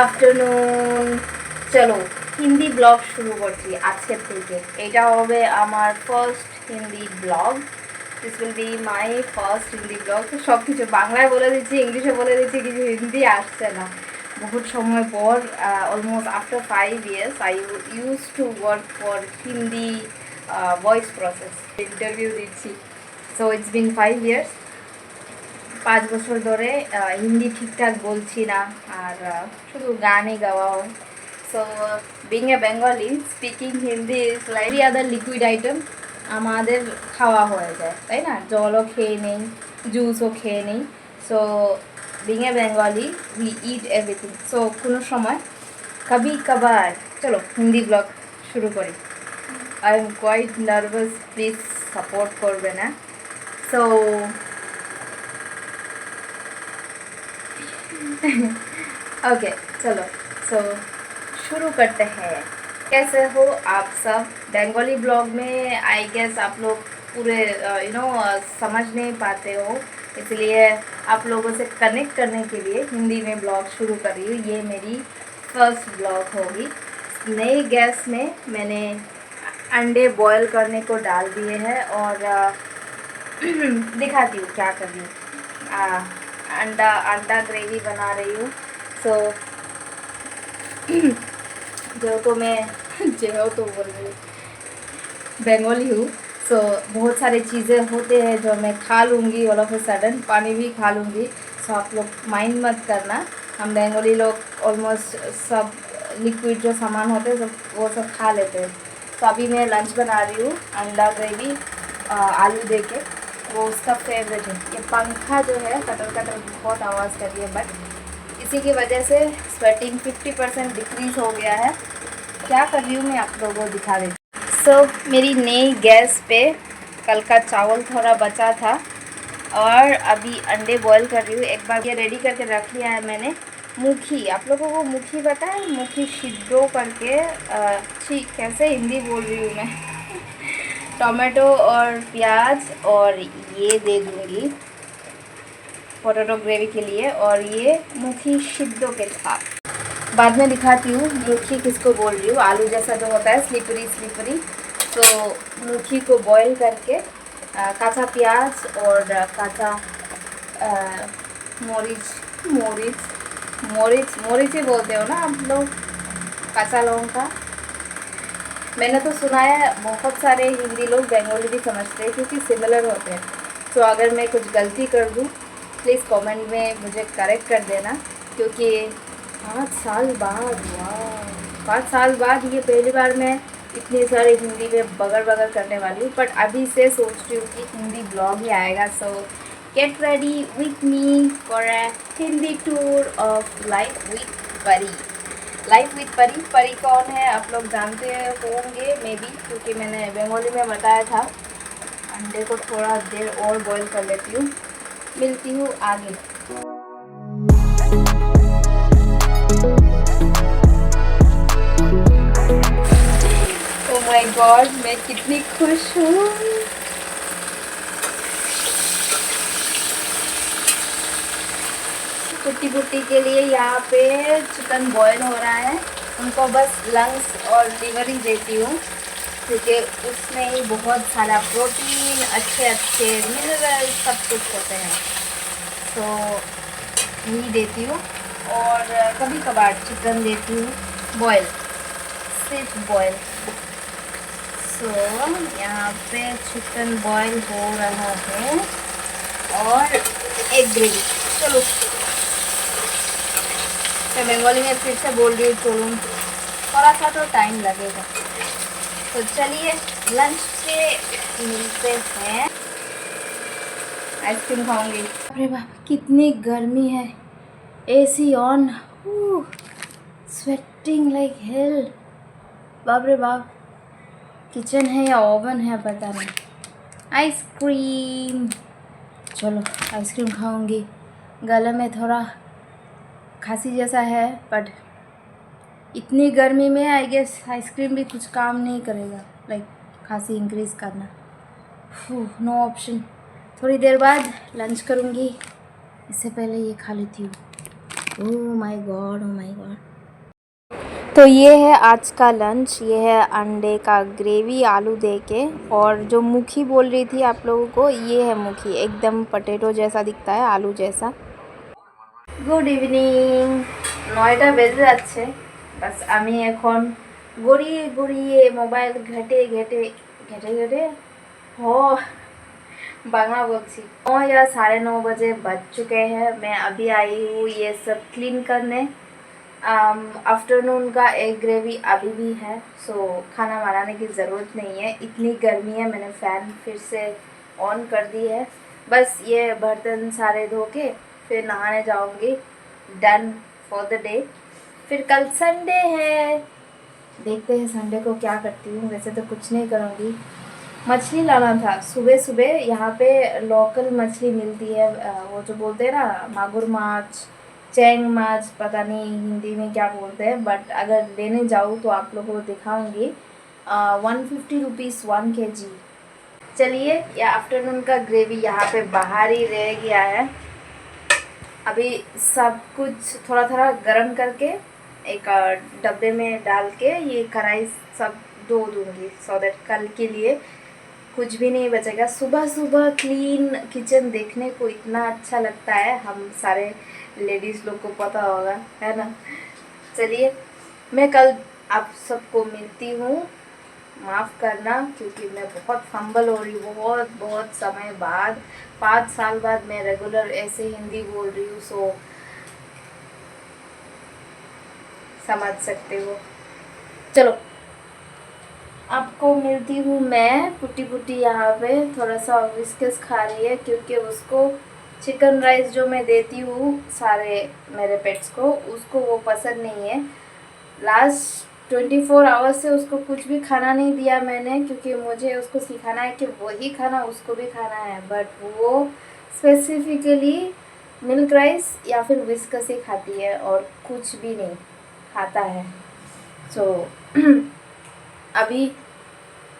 Afternoon. চলো Hindi blog শুরু করছি আজকের থেকে। এটা হবে আমার first Hindi blog. This will be my first Hindi blog. তো সব কিছু বাংলায় বলে দিচ্ছি, ইংলিশে বলে দিচ্ছি, কিছু হিন্দি আসছে না বহুত সময় পর। Almost after 5 years I use to work for Hindi voice process, interview দিচ্ছি। So it's been 5 years। 5 বছর ধরে হিন্দি ঠিকঠাক বলছি না, আর শুধু গানই গাওয়া হয়। So being a Bengali, speaking Hindi is like every other liquid item. আমাদের খাওয়া হয়ে যায়, তাই না? জলও খেয়ে নেই, জুসও খেয়ে নেই। So being a Bengali we eat everything. So কোনো সময় কবি কভার চলো হিন্দি ব্লগ শুরু করি। I am quite nervous, please support করবে না। সো ओके चलो, सो शुरू करते हैं। कैसे हो आप सब? बंगाली ब्लॉग में आई गेस आप लोग पूरे समझ नहीं पाते हो, इसलिए आप लोगों से कनेक्ट करने के लिए हिंदी में ब्लॉग शुरू कर रही हूँ। ये मेरी फर्स्ट ब्लॉग होगी। नई गैस में मैंने अंडे बॉयल करने को डाल दिए हैं और दिखाती हूँ क्या कर रही हूँ। अंडा ग्रेवी बना रही हूँ। सो जो तो मैं जो तो बोल रही हूँ, बंगाली हूँ। सो बहुत सारी चीज़ें होते हैं जो मैं खा लूँगी ऑल ऑफ ए सडन, पानी भी खा लूँगी। सो आप लोग माइंड मत करना। हम बंगाली लोग ऑलमोस्ट सब लिक्विड जो सामान होते हैं सब वो सब खा लेते हैं। तो अभी मैं लंच बना रही हूँ, अंडा ग्रेवी आलू दे के, वो उसका फेवरेट है। ये पंखा जो है कटर कटर बहुत आवाज़ कर रही है, बट इसी की वजह से स्वेटिंग 50% डिक्रीज़ हो गया है। क्या कर रही हूँ मैं आप लोगों को दिखा देती हूँ। सो मेरी नई गैस पे कल का चावल थोड़ा बचा था और अभी अंडे बॉईल कर रही हूँ। एक बार ये रेडी करके रख लिया है मैंने। मुखी, आप लोगों को मुखी पता है? मुखी सिद्धो करके, ठीक कैसे हिंदी बोल रही हूँ मैं। टमाटो और प्याज और ये दे दूँगी पोटैटो ग्रेवी के लिए, और ये मुखी सिद्धो के साथ बाद में दिखाती हूँ। मुखी किसको बोल रही हूँ? आलू जैसा जो होता है, स्लिपरी स्लिपरी। तो मुखी को बॉईल करके कच्चा प्याज और कच्चा मोरिच ही बोलते हो ना आप लोग, कच्चा लौंगा। मैंने तो सुना है बहुत सारे हिंदी लोग बंगाली भी समझते हैं क्योंकि सिमिलर होते हैं। तो अगर मैं कुछ गलती कर दूँ प्लीज़ कमेंट में मुझे करेक्ट कर देना, क्योंकि 5 साल बाद, वाह 5 साल बाद ये पहली बार मैं इतनी सारी हिंदी में बगर बगर करने वाली हूँ। बट अभी से सोच रही हूँ कि हिंदी ब्लॉग ही आएगा। सो get ready with me for a Hindi tour of life with परी। लाइफ विथ परी। परी कौन है आप लोग जानते होंगे मे बी, क्योंकि मैंने बंगाली में बताया था। अंडे को थोड़ा देर और बॉईल कर लेती हूँ, मिलती हूँ आगे। ओह माय गॉड, मैं कितनी खुश हूँ। कुट्टी पुट्टी के लिए यहाँ पे चिकन बॉईल हो रहा है। उनको बस लंग्स और लीवर ही देती हूँ क्योंकि उसमें ही बहुत सारा प्रोटीन, अच्छे अच्छे मिनरल सब कुछ होते हैं। तो यही देती हूँ, और कभी कभार चिकन देती हूँ बॉयल, सिर्फ बॉयल। सो यहाँ पे चिकन बॉयल हो रहा है और एक ग्रेवी। चलो मैं बंगाली में फिर से बोल रही हूँ, चलो थोड़ा सा तो टाइम लगेगा। तो चलिए लंच पे मिलते हैं। आइसक्रीम खाऊंगी। अरे बाप कितनी गर्मी है, AC on, sweating like hell. बाप रे बाप, किचन है या ओवन है पता नहीं। आइसक्रीम, चलो आइसक्रीम खाऊंगी। गले में थोड़ा खांसी जैसा है, बट इतनी गर्मी में आई गेस आइसक्रीम भी कुछ काम नहीं करेगा, लाइक खांसी इंक्रीज़ करना। No option. थोड़ी देर बाद लंच करूँगी, इससे पहले ये खा लेती हूँ। Oh my God, oh my God. तो ये है आज का लंच। ये है अंडे का ग्रेवी आलू दे के, और जो मुखी बोल रही थी आप लोगों को, ये है मुखी, एकदम पटेटो जैसा दिखता है, आलू जैसा। गुड इवनिंग, 9টা বেজে যাচ্ছে। বাস আমি এখন গড়িয়ে গড়িয়ে মোবাইল ঘেটে ঘেটে ঘেটে ঘেটে हो बांग्ला बोलती 9 या 9:30 बजे बज चुके हैं। मैं अभी आई हूँ ये सब क्लीन करने। आफ्टरनून का एग ग्रेवी अभी भी है, सो खाना बनाने की ज़रूरत नहीं है। इतनी गर्मी है, मैंने फ़ैन फिर से ऑन कर दी है। बस ये बर्तन सारे धो के फिर नहाने जाऊंगी। Done for the day. फिर कल संडे है, देखते हैं संडे को क्या करती हूँ। वैसे तो कुछ नहीं करूँगी। मछली लाना था सुबह सुबह, यहाँ पे लोकल मछली मिलती है, वो जो बोलते हैं ना मागुर माछ, चैंग माछ, पता नहीं हिंदी में क्या बोलते हैं, बट अगर लेने जाऊँ तो आप लोगों को दिखाऊंगी। 150 रुपीज़ 1 kg। चलिए, ये आफ्टरनून का ग्रेवी यहाँ पे बाहर ही रह गया है। अभी सब कुछ थोड़ा थोड़ा गरम करके एक डब्बे में डाल के ये कढ़ाई सब धो दूँगी, सो दैट कल के लिए कुछ भी नहीं बचेगा। सुबह सुबह क्लीन किचन देखने को इतना अच्छा लगता है, हम सारे लेडीज़ लोग को पता होगा, है ना। चलिए, मैं कल आप सबको मिलती हूँ। माफ़ करना क्योंकि मैं बहुत फंबल हो रही हूँ, बहुत बहुत समय बाद, 5 साल बाद मैं रेगुलर ऐसे हिंदी बोल रही हूँ, सो समझ सकते हो। चलो, आपको मिलती हूँ मैं। पुट्टी पुट्टी यहाँ पे थोड़ा सा विस्कस खा रही है क्योंकि उसको चिकन राइस जो मैं देती हूँ सारे मेरे पेट्स को, उसको वो पसंद नहीं है। लास्ट 24 आवर्स से उसको कुछ भी खाना नहीं दिया मैंने, क्योंकि मुझे उसको सिखाना है कि वही खाना उसको भी खाना है, बट वो स्पेसिफिकली मिल्क राइस या फिर विस्कस ही खाती है और कुछ भी नहीं खाता है। सो अभी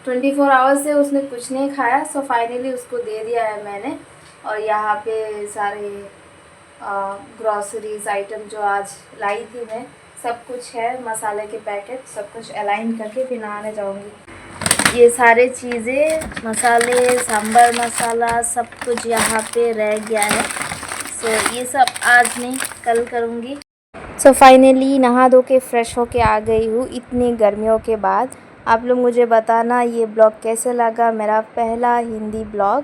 24 आवर्स से उसने कुछ नहीं खाया, सो फाइनली उसको दे दिया है मैंने। और यहाँ पे सारे ग्रॉसरीज आइटम जो आज लाई थी मैं, सब कुछ है, मसाले के पैकेट सब कुछ अलाइन करके फिर नहाने जाऊँगी। ये सारे चीज़ें, मसाले, सांभर मसाला, सब कुछ यहाँ पे रह गया है, सो ये सब आज नहीं कल करूँगी। सो फाइनली नहा धो के फ्रेश होके आ गई हूँ इतनी गर्मियों के बाद। आप लोग मुझे बताना ये ब्लॉग कैसे लगा, मेरा पहला हिंदी ब्लॉग।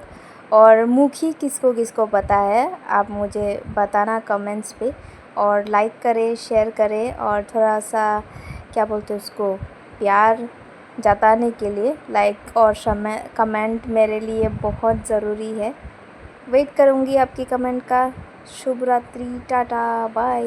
और मुखी किसको किसको पता है आप मुझे बताना कमेंट्स पे, और लाइक करें, शेयर करें, और थोड़ा सा क्या बोलते हैं उसको, प्यार जताने के लिए लाइक और कमेंट मेरे लिए बहुत ज़रूरी है। वेट करूँगी आपकी कमेंट का। शुभ रात्रि, टाटा, बाय।